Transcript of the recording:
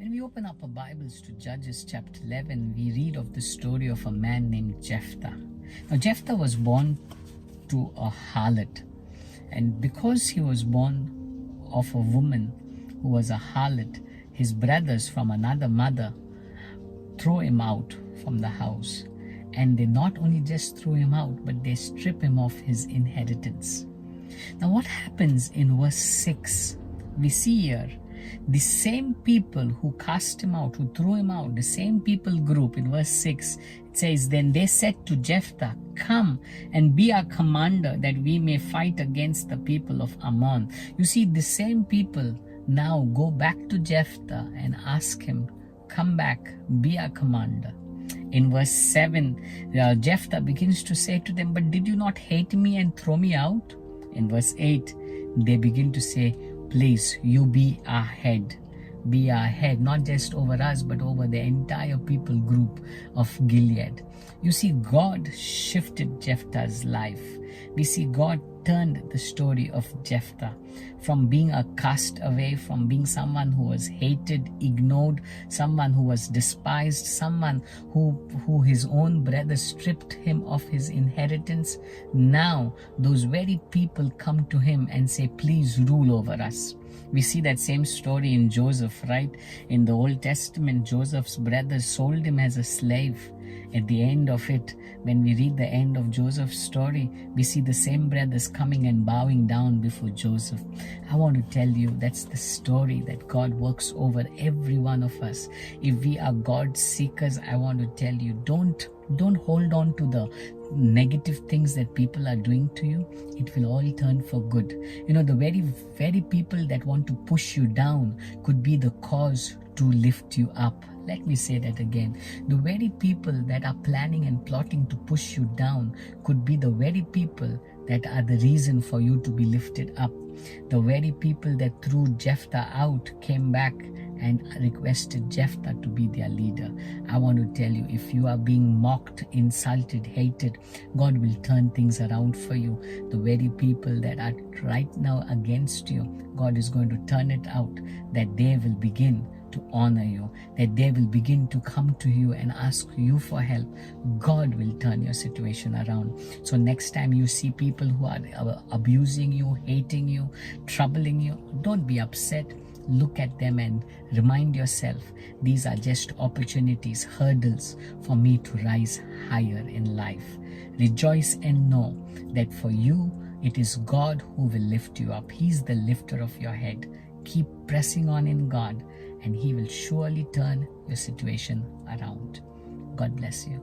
When we open up our Bibles to Judges chapter 11, we read of the story of a man named Jephthah. Now, Jephthah was born to a harlot, and because he was born of a woman who was a harlot, his brothers from another mother throw him out from the house. And they not only just throw him out, but they strip him of his inheritance. Now, what happens in verse 6? We see here the same people who cast him out, who threw him out, the same people group. In verse 6, it says, "Then they said to Jephthah, 'Come and be our commander, that we may fight against the people of Ammon.'" You see, the same people now go back to Jephthah and ask him, "Come back, be our commander." In verse 7, Jephthah begins to say to them, "But did you not hate me and throw me out?" In verse 8, they begin to say, "Please, you be our head. Be our head, not just over us, but over the entire people group of Gilead." You see, God shifted Jephthah's life. We see God turned the story of Jephthah from being a castaway, from being someone who was hated, ignored, someone who was despised, someone who his own brothers stripped him of his inheritance. Now those very people come to him and say, "Please rule over us." We see that same story in Joseph, right? In the Old Testament, Joseph's brothers sold him as a slave. At the end of it, when we read the end of Joseph's story, we see the same brothers coming and bowing down before Joseph. I want to tell you, that's the story that God works over every one of us. If we are God seekers, I want to tell you, don't hold on to the negative things that people are doing to you. It will all turn for good. You know, the very people that want to push you down could be the cause to lift you up. Let me say that again. The very people that are planning and plotting to push you down could be the very people that are the reason for you to be lifted up. The very people that threw Jephthah out came back and requested Jephthah to be their leader. I want to tell you, if you are being mocked, insulted, hated, God will turn things around for you. The very people that are right now against you, God is going to turn it out, that they will begin to honor you, that they will begin to come to you and ask you for help. God will turn your situation around. So next time you see people who are abusing you, hating you, troubling you, don't be upset. Look at them and remind yourself, these are just opportunities, hurdles for me to rise higher in life. Rejoice and know that for you, it is God who will lift you up. He's the lifter of your head. Keep pressing on in God, and He will surely turn your situation around. God bless you.